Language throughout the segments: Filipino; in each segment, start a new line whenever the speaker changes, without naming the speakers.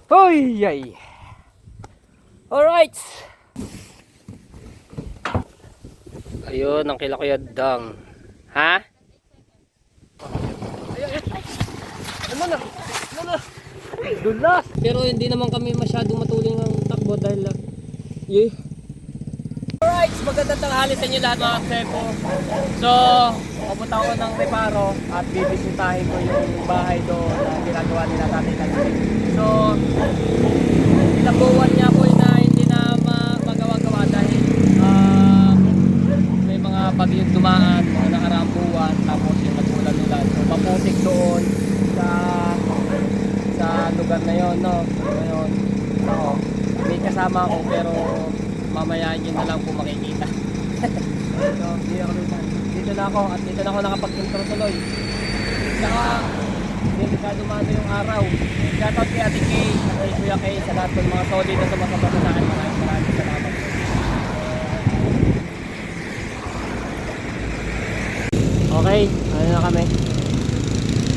Hoy, yay. Alright. Ayun, ang kilakuyadang. Ha? Ano na? Ano na? Dulas. Pero hindi naman kami masyadong matuloy ng takbo dahil Alright, magandang tanghali sa inyo lahat mga kasepo. So, pupunta ako ng Reparo at bibisitahin ko yung bahay doon na ginagawa nila Tatay Kalsik. So, pinabuwan niya po na hindi na magawa-gawa dahil may mga bagyong dumaan mga nakaraang buwan, tapos yung nagbulan-ulan. So, maputik doon sa lugar na yon, no? Ngayon, ako, may kasama ako pero mamaya yun na lang po makikita. So, dito na ako at dito na ako nakapag-intro tuloy. Saka, delikado mano yung araw. Shoutout kay Ate Kay, kay Kuya Kay, sa lahat ng mga solid na sumasabasa sa akin. Maraming salamat. Okay, ano na kami.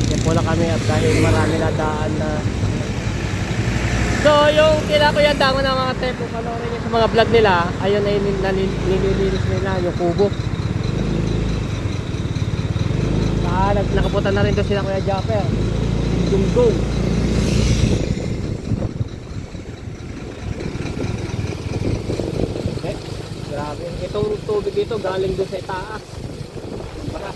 Yan po lang kami at dahil marami na daan na. So yung kinakuyandang ng mga tempo, panoorin nyo sa mga vlog nila, ayun ay nililinis nila yung kubo. Nakapunta na rin doon sila Kuya Japper, Dunggong. Okay, grabe, itong tubig dito galing doon sa itaas. Baka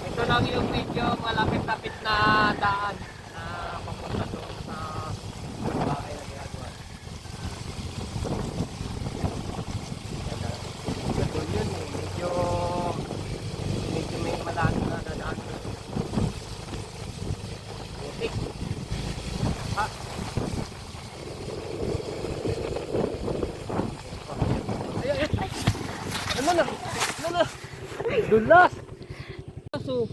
ito lang yung medyo malapit-lapit na daan na papunta doon sa bahay na ginagawa. Doon yun eh, medyo may malalim na dadaan. Butik. Ha? Ay. Ano na? Ano na? Dulas! So,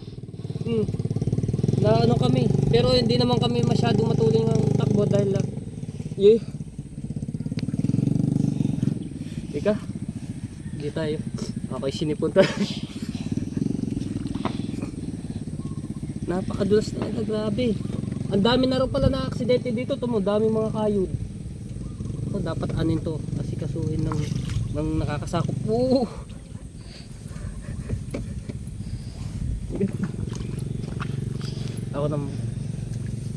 na ano kami, pero hindi naman kami masyadong matuloy ng takbo dahil Ika, hindi tayo. Okay, sinipon tayo. Napakadulas na ito, grabe. Ang dami na rin pala na aksidente dito, dami mga kayod. So, dapat anin to, kasi kasuhin ng nakakasakop. Ako naman.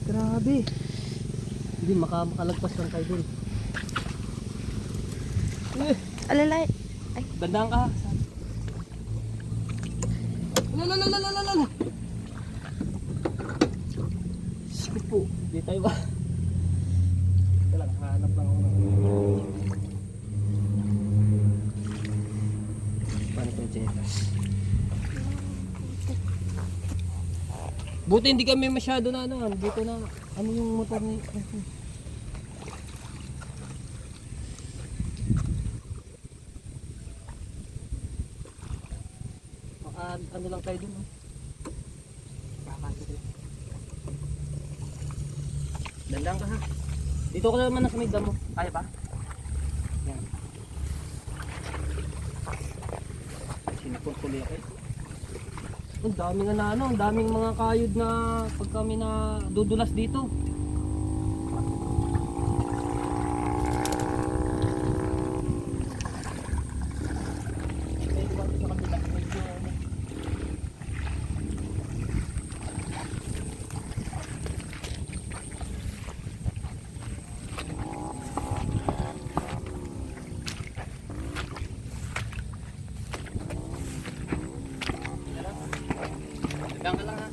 Grabe. Hindi makalagpas lang kayo dun.
Alalay. Ay.
Dandang ka. Lala. Sige po. Di tayo ba? Ito lang. Hanap lang ako. Paano ito yung chinetas? Buti hindi kami masyado na dito na ano yung motor ni ano lang tayo dun Dandang ka ha. Dito ko naman nasa may damo. Kaya ba? Yan. Sinipon tuloy ako. Ang daming ang daming mga kayod na pag kami na dudulas dito. Hanggang ka lang ha.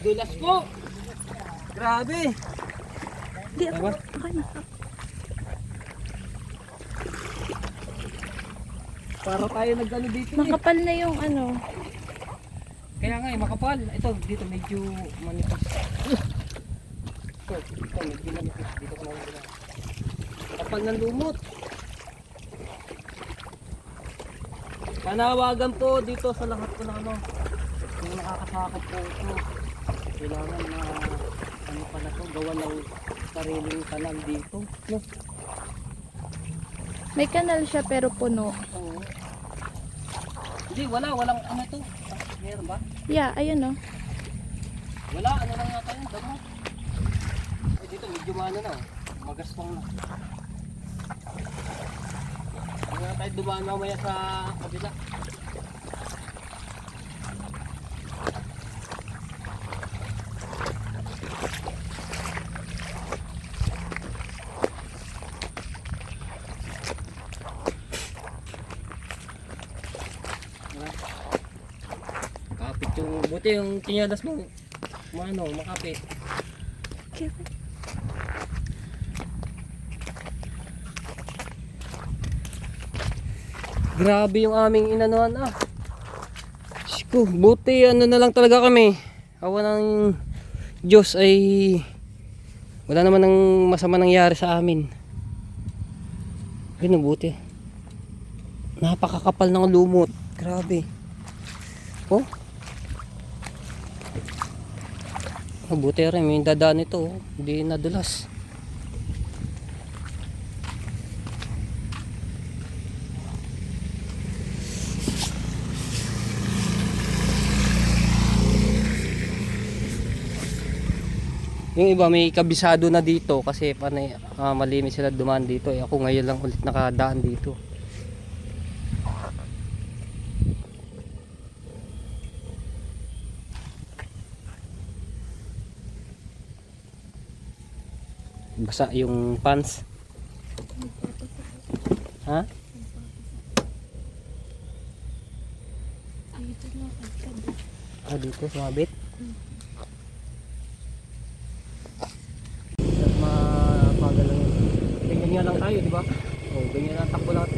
Dulas po. Grabe.
Hindi ako.
Para tayo nagano dito eh.
Makapal na yung ano.
Kaya nga makapal. Ito dito medyo manipis. Ito medyo manipis. Dito ko lang gina. Kapal ng lumot. Panawagan po dito sa lahat po na ano, yung nakakasakop po ito. Kailangan na ano pala to, gawa ng sariling kanal dito. No?
May kanal siya pero puno.
Oo. Hindi, walang ano to. Meron ba?
Yeah, ayun oh.
Wala, ano lang yata yun, damo. Eh dito, medyo ano na, magaspang na. Hindi na tayo dumaan mamaya sa kabila. Kapit yung, buti yung tinyadas mo, makapit.
Okay.
Grabe yung aming inanuhan Shiko, buti ano na lang talaga kami. Awa ng Diyos ay wala naman ng masama nangyari sa amin. Ay buti. Napakakapal ng lumot. Grabe. Oh. Buti rin may dadaan ito. Hindi nadulas. Yung iba may kabisado na dito kasi panay malinis sila dumaan dito. Eh ako ngayon lang ulit nakadaan dito. Basa yung pants. Ha? Dito sumabit. Mapagal lang yun. Ganyan lang tayo, di ba? Oh, ganyan lang takbo lang.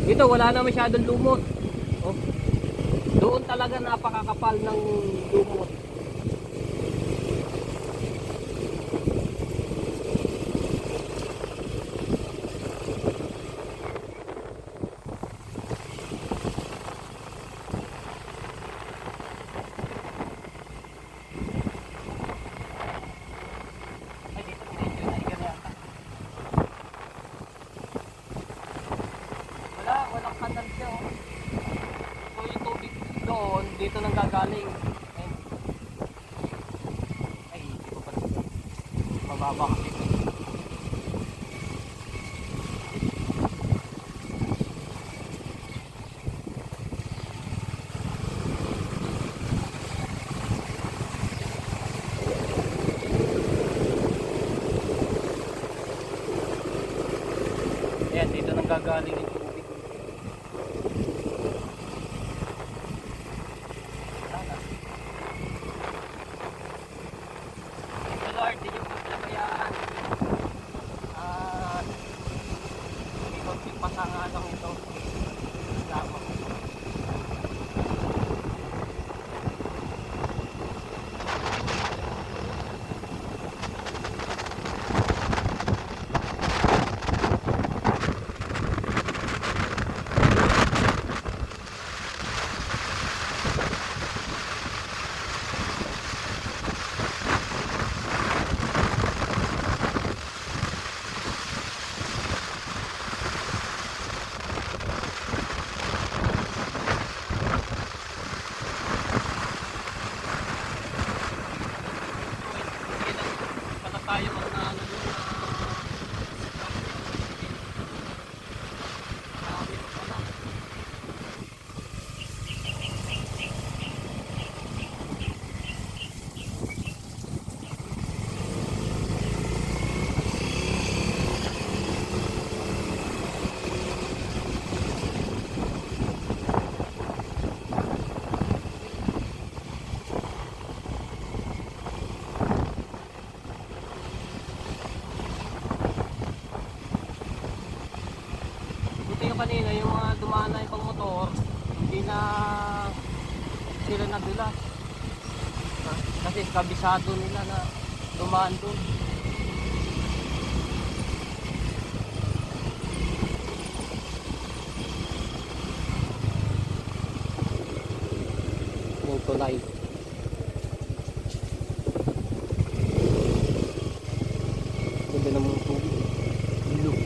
Dito wala na masyadong lumot. Oh. Doon talaga napakakapal ng lumot. Walang kanal siya oh. So yung tubig doon, dito nang gagaling. Ay, hindi ko pa dito. Mababa kasi ito. Ayan, dito nang gagaling yung tubig. Lord, di yung paglabayaan. Hindi magpipasanga lang ito. Sama. Tayo mag na ano doon yung kanina yung mga dumaan na yung pang motor hindi na sila nadulas kasi kabisado nila na dumaan doon. Aray. Ganda ng mga tubig. Ilog.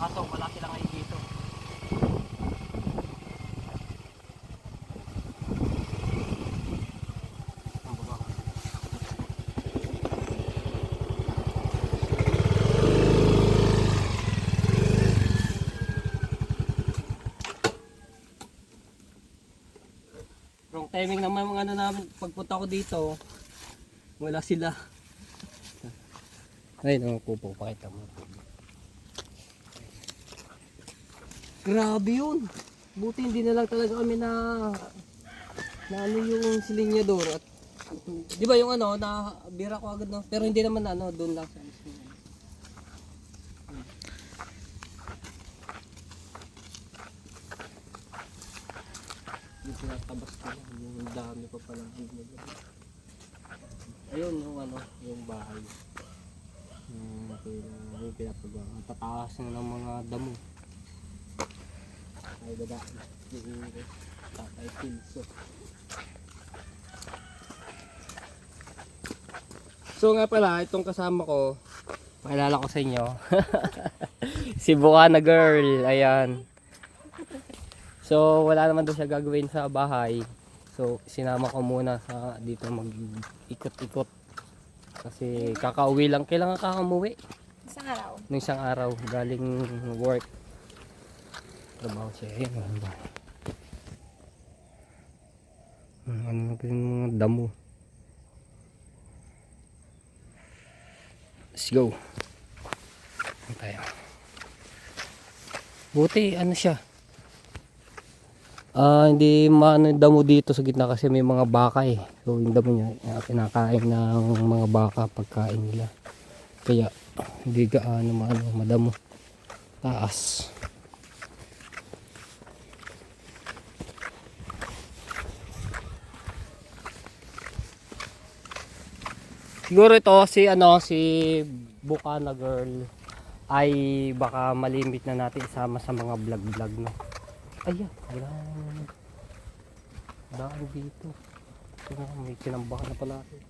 Kaso wala sila ngayon dito. Ang baba. Wrong timing naman mga ano namin. Pagpunta ko dito, wala sila. Ayun, pupo, pakita mo. Grabe yun. Buti hindi na lang talaga kami na ano yung silinyador at di ba yung ano na bira ko agad no, pero hindi naman ano doon lang sa mismo. Yung tinatabas ko yung dami pa pala. Ayun yung ano yung bahay. Yung pinapagawa. Tataas na ng mga damo. Ay baba yung Tatay Pilso. So nga pala itong kasama ko, pakilala ko sa inyo. Si Bukana Girl, ayan. So wala naman daw siya gagawin sa bahay. So sinama ko muna sa dito mag-ikot-ikot. Kasi kakauwi lang, kailangan kakamuwi.
Isang araw.
Nung isang araw galing work. Trabaho siya. Ayan, ano ba? Ano na yung mga damo. Let's go. Ano tayo? Buti, ano siya? Hindi maano yung damo dito sa gitna kasi may mga baka eh. So yung damo niya, kinakain ng mga baka pagkain nila. Kaya hindi gaano madamo. Taas. Siguro ito si Bukana Girl ay baka malimit na natin isama sa mga vlog no. Ayan, wala daan dito. May kinambahan na pala ito.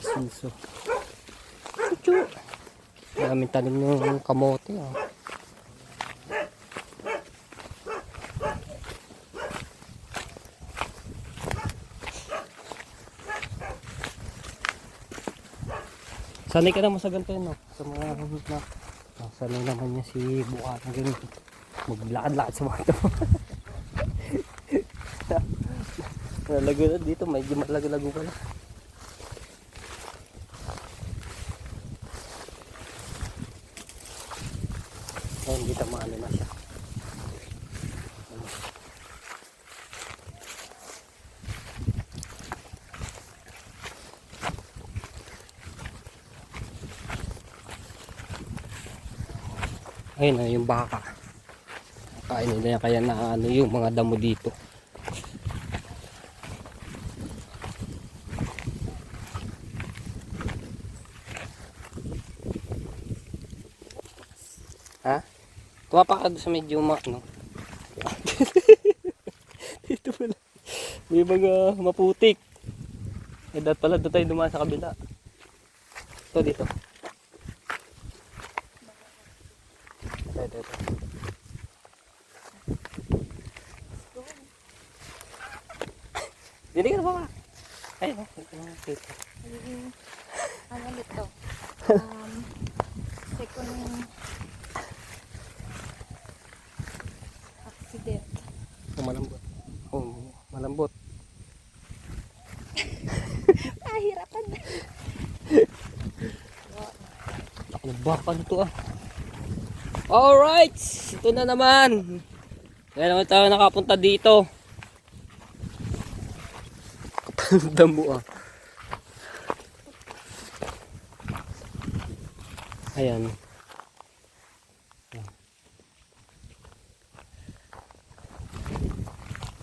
Silso. Chuchu. Maraming tanim ng kamote. Oh. Sanay ka naman sa ganito yun, no? Sa mga na. Sanay naman niya si Buka ng ganito. Maglakad-lakad sa mga ito. Nalago na dito, medyo malago-lago pala. Ayun, dito maano na siya. Ayun na yung baka. Kain nila yan, kaya na ano yung mga damo dito. Ha? Tumapa ka doon sa medyo no? Dito pala. May mga maputik. Eh dapat pala doon tayo dumaan sa kabila. Ito dito. Ito. Dili ka na ba? Ayun.
Ano dito? Second accident.
Oh, malambot. Oh, malambot.
Nahirapan na.
Ako baka nito ah. Alright, ito na naman. Kaya naman tayo nakapunta dito. Kapanda mo ah. Ayan.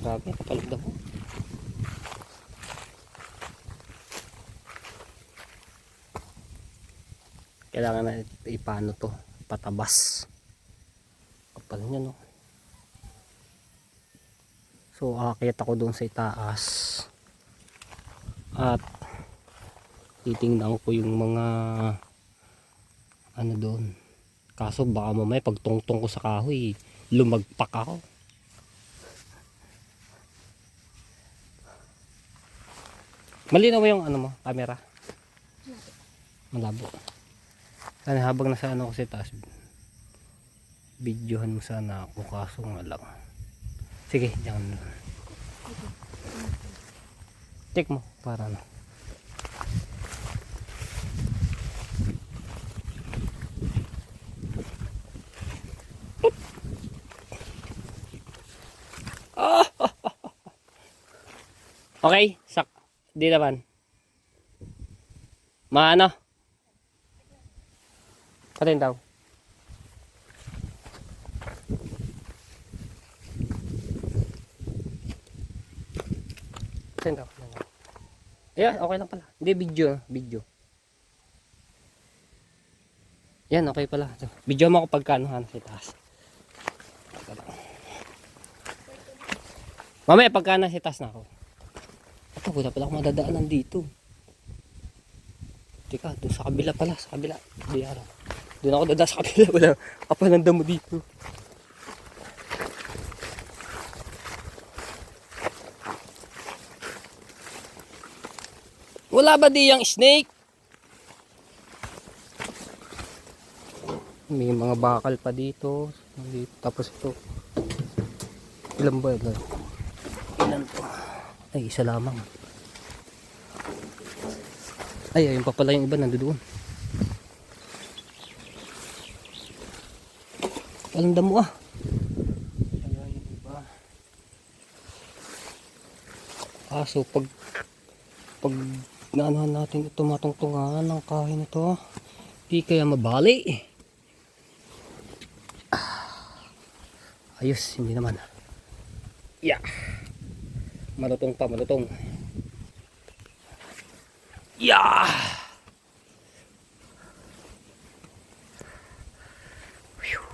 Grabe, kapalagda mo. Kailangan na ipano to, patabas. Kapal niya no. So aakyat ako doon sa itaas. At titingnan ko yung mga ano doon. Kaso baka mamaya pag tungtong ko sa kahoy, lumagpak ako. Malinaw mo yung ano mo, camera? Malabo. Sana habang nasa ano ko sa taas, videohan mo sana ako, kaso nga lang. Sige, diyan. Check mo para ano. Okay, sak. Di naman. Maano? Patin daw. Patin daw. Ayan, okay lang pala. Hindi, video. Yan, okay pala. Video mo ako pagkanohan sa taas. Mamaya pagkano sa taas na ako. Ito, wala pala akong madadaanan dito. Teka, doon sa kabila pala, sa kabila. Di araw. Doon ako dadaan sa kabila, wala kapananda mo dito. Wala ba di yung snake? May mga bakal pa dito. Tapos ito. Ilan ba yun? Ilan po? Ay, isa lamang. Ay, ayun pa pala yung iba nandoon. Kapalang damo ah. Ayan yung iba. So pag naanuhan natin ito, matungtungan ng kahoy na ito, di kaya mabali. Ayos, hindi naman. Yeah. Malutong pa, malutong. Yeah. Whew.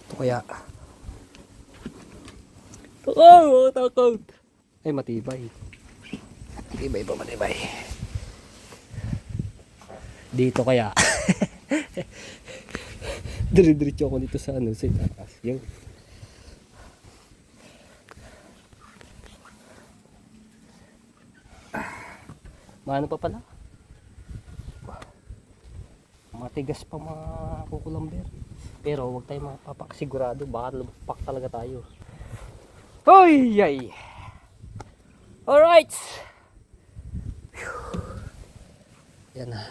Ito kaya Takaw, takaw. Ay, matibay. Matibay pa, matibay. Dito kaya. Dire-diretso ako dito sa ano, sa itaas. Yung. Maano pa pala? Matigas pa mga kukulamber. Pero huwag tayo mapapasigurado. Baka lumpak talaga tayo. Hoy! Yay! Alright! Yan na.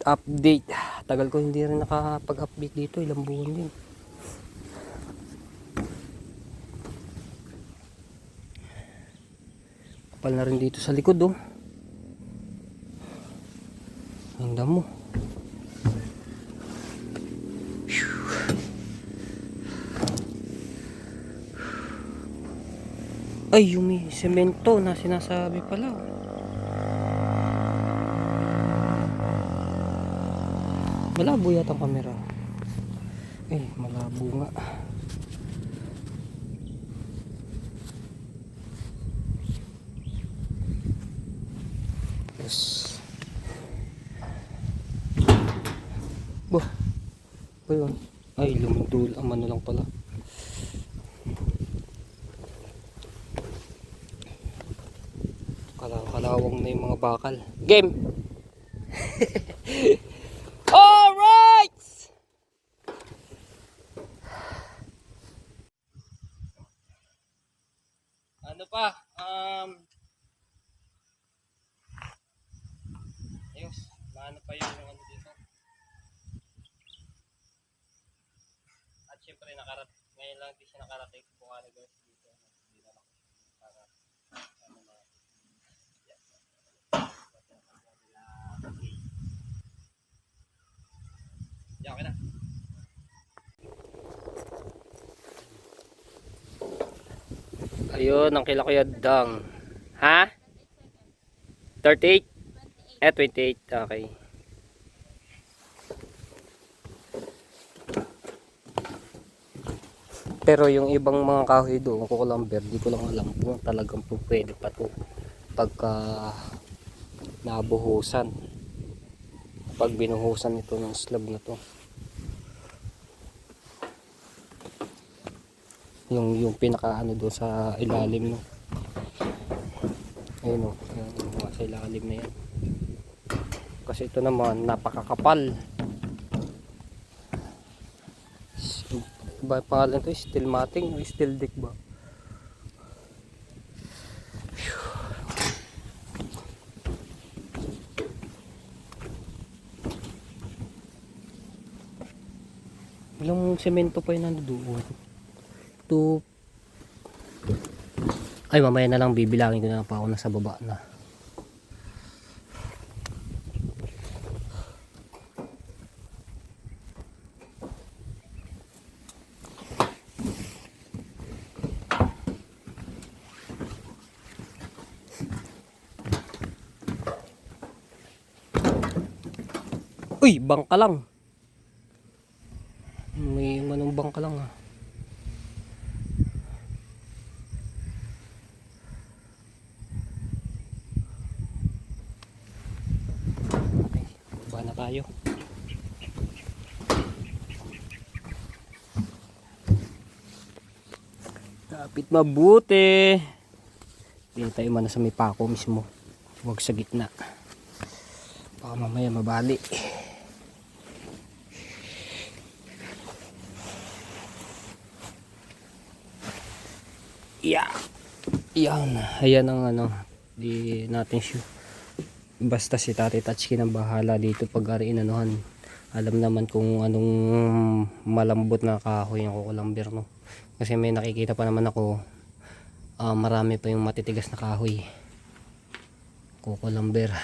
Update. Tagal ko hindi rin nakapag-update dito. Ilang buwan din. Kapal na rin dito sa likod, oh. Ang damo. Ay, yung may semento na sinasabi pala. Malabo yata ang camera. Eh, malabo nga. Yes. Bah. Ba yun? Ay, lumindol. Ang ano lang pala. Kalawang na yung mga bakal. Game! Alright! Ano pa? Ayos. Ano pa yung ano dito? At syempre ngayon lang di siya nakarating sa Bukari guys dito. Hindi na ako para ano na. Yes. Yeah, okay na. Ayun, ang kila Kuya Dang. Ha? 38? 28. Okay. Pero yung ibang mga kahoy doon, kukulamber, di ko lang alam kung talagang pwede pa to pagka nabuhusan. Pag binuhusan ito ng slab na to. Yung pinaka ano doon sa ilalim, no. Ayun, no. Yung sa ilalim na yan. Kasi ito naman napakakapal. Ba pangalan to? Steel matting o steel deck ba? Ilang semento pa yun nandoon? Ito. Ay, mamaya na lang bibilangin ko na pa ako nasa baba na. Uy, bangka lang. May manong bangka lang ah. Okay, baba na tayo. Kapit mabuti. Dito tayo man sa may pako mismo. Huwag sa gitna. Baka mamaya mabali. Yeah. Yan. Ayan ang ano. Di natin sure. Basta si Tati Tatsuki ang bahala dito pag inanuhan. Alam naman kung anong malambot na kahoy yung kukulamber, no. Kasi may nakikita pa naman ako. Marami pa yung matitigas na kahoy. Kukulamber.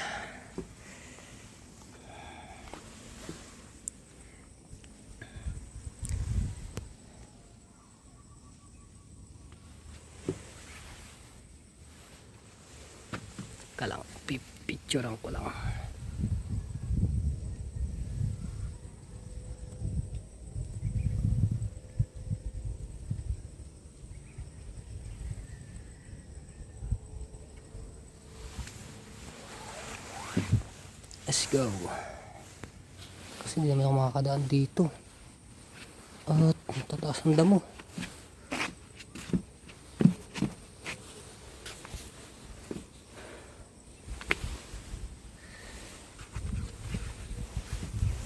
Kalang pipicturean ko lang. Let's go. Kasi hindi naman ako makakadaan dito. At tataas ang damo.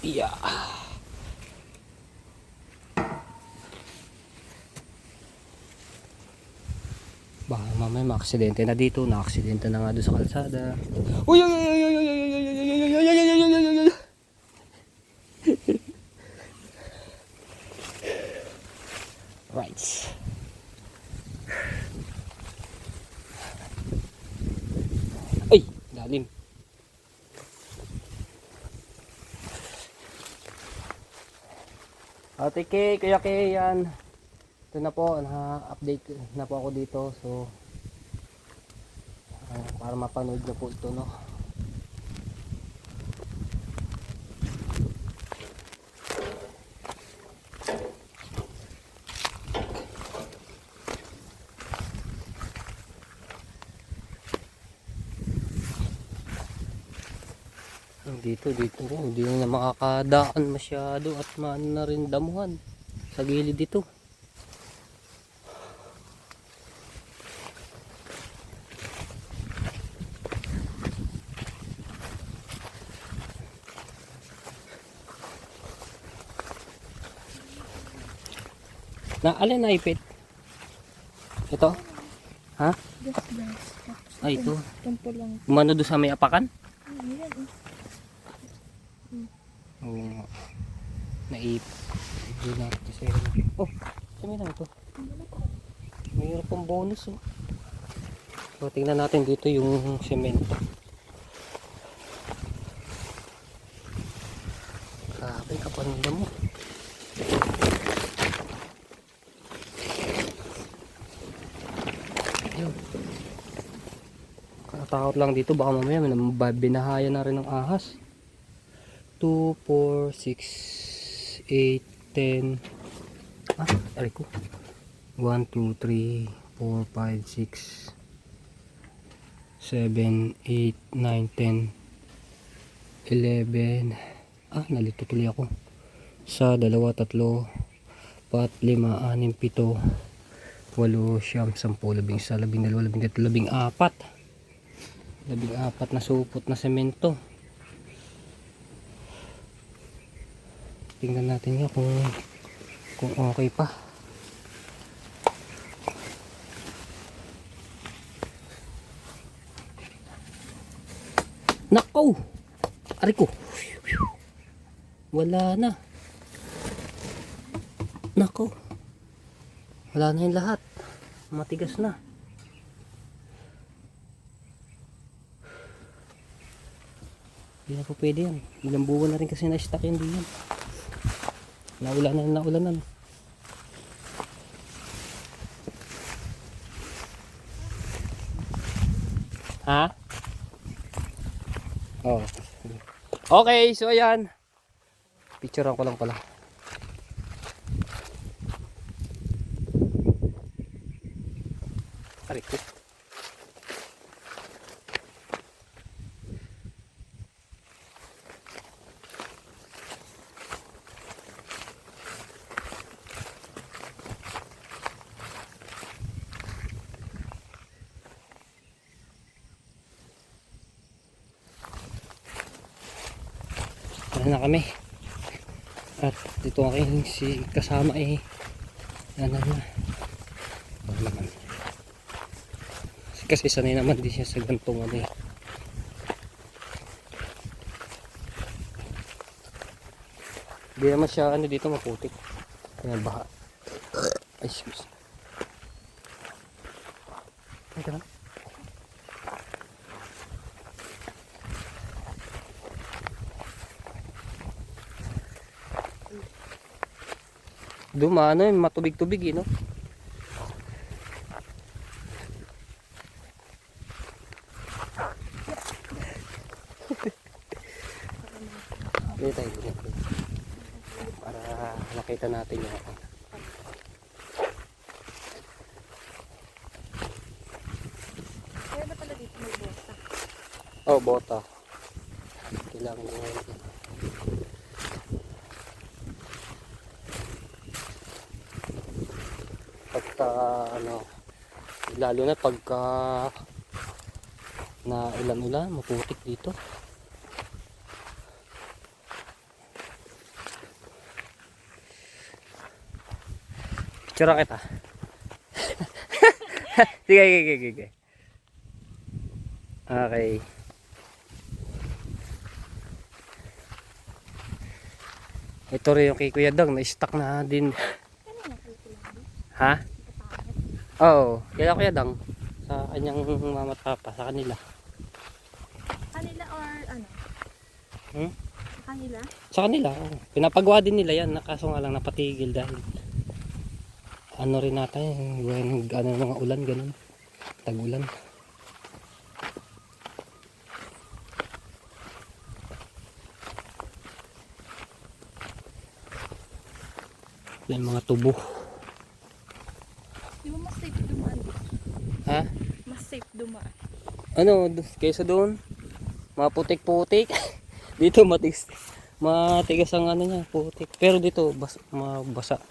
Yeah. Baka mamaya ma-aksidente na dito. Na-aksidente na nga doon sa kalsada. Uy! Uy! Uy! Uy! Uy! Uy! Uy! Uy! Uy! Uy! Uy! Uy! Uy! Uy! Right. Ay! Lalim. Ate Kay, Kuya Kay, yan. Ito na po, na-update na po ako dito. So, para mapanood nyo po ito, no. Dito hindi na makakadaan masyado at maano na rin damuhan sa gilid dito. Alin na ipit? Ito? Ha? Ay, ito.
Tempo lang.
Umano doon sa may apakan? Oo nga. Hindi na kasi. Oh, saan lang ito? Mayroon pang bonus, oh. So, tingnan natin dito yung semento. Grabe, kapanunda mo. Ayun. Katakot lang dito, baka mamaya binahaya na rin ng ahas. 2, 4, 6, 8, 10. Aray ko. 1, 2, 3, 4, 5, 6, 7, 8, 9, 10, 11. Nalito tuloy ako. Sa 2, 3, 4, 5, 6, 7, 8, 9, 10, 11, 12, 13, 14, 15, 16, 17, 18, 19, 20, 14 na supot na semento. Tingnan natin nga kung okay pa. Nako! Ari ko. Wala na. Nako. Wala na yung lahat. Matigas na. Hindi na po pwede yan. Ilang buwan na rin kasi na-stuck yun din yan. Naulanan. Ha? Oh. Okay, so ayan. Picturean ko lang pala. Aray ko. Ano na kami at dito ang aking si kasama ano na naman kasi sanay naman din siya sa gantong hindi naman siya dito maputik kaya baha. Ay, excuse me. Ito na. Dumano yung matubig-tubig no? Dito tayo para makita natin yung
Kaya na pala dito may bota.
oh, bota. Ito kailangan ngayon. Pagka ano, lalo na pagka na ulan-ulan, maputik dito. Picture kita. Sige, sige, sige. Okay. Ito rin yung kay Kuya Dang, na-stuck na din. Ha? Oo, kaya Kuya Dang. Sa kanyang mama at papa, sa kanila.
Kanila or ano?
Hmm?
Kanila?
Sa kanila, oo. Pinapagawa din nila yan, kaso nga lang napatigil dahil ano rin natin, ano mga ulan, ganun. Tag-ulan. Yan mga tubo.
Di ba mas safe dumaan?
Ha?
Mas safe dumaan.
Ano, kaysa doon, maputik-putik. Dito matigas ang ano niya, putik. Pero dito, mabasa.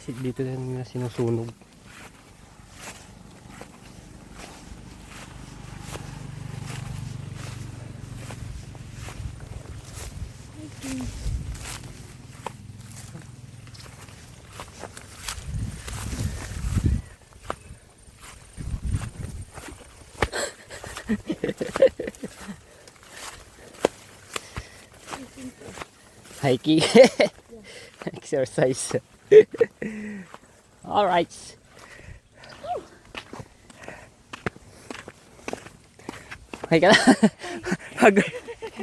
Dito na nila sinusunog. Hiking. Exercise. Alright. Hay ka na.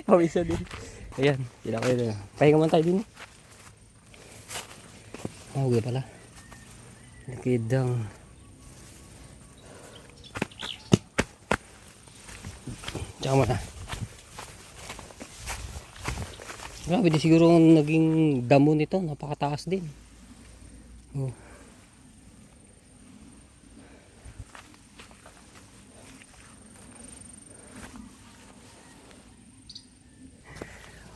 Pawisa din. Ayan, sila kayo na. Pahinga man tayo din. Okay pala. Nakidang. Tsaka mo na. Grabe, di siguro naging damo nito. Napakataas din. Oh.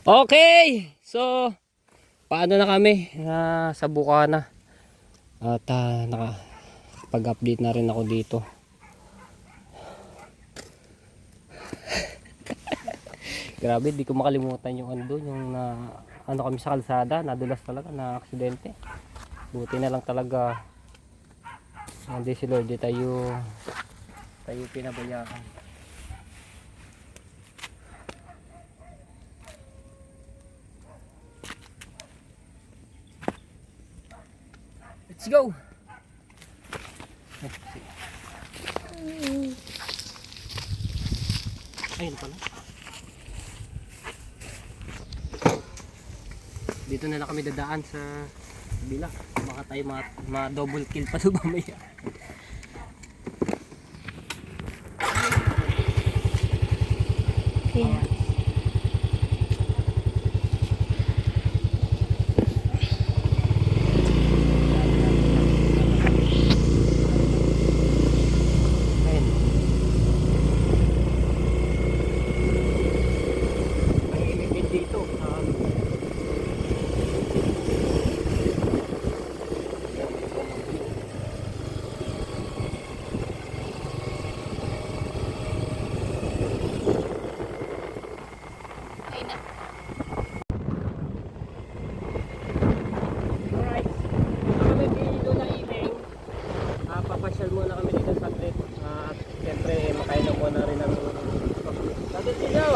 Okay, so paano na kami sa Bukana at nakapag-update na rin ako dito. Grabe, di ko makalimutan yung yung ano kami sa kalsada, nadulas talaga, na aksidente. Buti na lang talaga hindi si Lord, tayo pinabayaan. Let's go. Ayun pala. Dito na lang kami dadaan sa bila. Baka tayo ma-double kill pa doon mamaya.
Yeah. Papasyal muna kami dito sa trip at siyempre makainom muna rin ng Tatay Sito.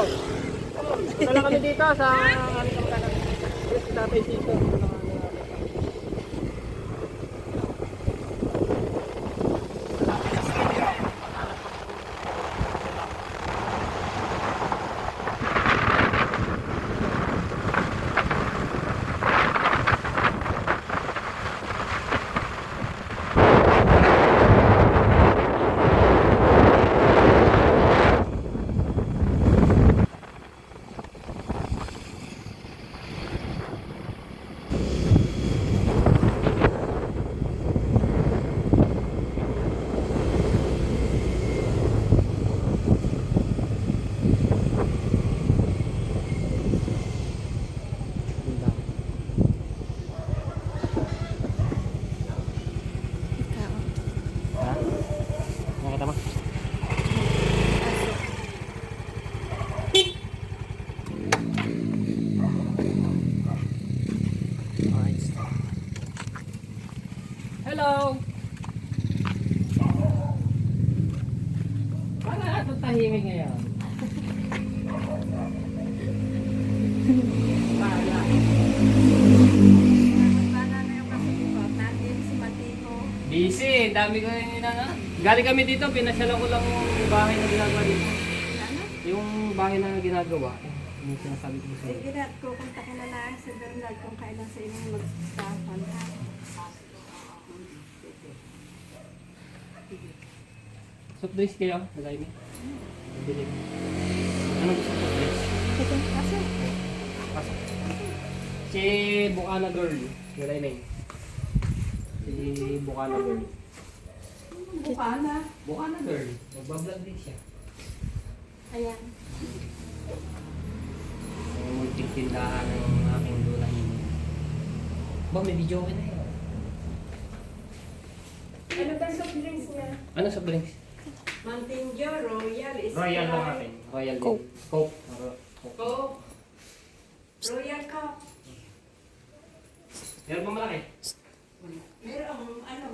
Punta lang kami dito sa Tatay Sito.
Para ito tahimik ngayon.
Wala.
Sana na yung kasipot. Natin si Matino.
Busy, dami ko yun na. Galing kami dito, pinasyalan ko lang yung bahay na ginagawa dito.
Ano?
Yung bahay na ginagawa. Yung sinasabi ko sa
Sige na, kukunta ka na lang sa Bernard kung kailan sa inyo mag-staffan ha.
soft drinks kayo, nagay mo. Bili. Anong gusto soft drinks?
Kasi,
Pasok. Si Bukana Girl. Nilay na yun. Si Bukana Girl.
mukha na.
Bukana Girl. Magbablog din siya.
Ayan.
May munting tindahan ng aking lulahin. Ba, may video ko na yun.
Ano ba soft drinks niya?
Ano soft drinks?
Mountain Dew, Royal, Sprite.
Royal lang natin. Royal din.
Coke.
Coke.
Coke. Royal Coke.
Meron ba malaki?
Meron, ano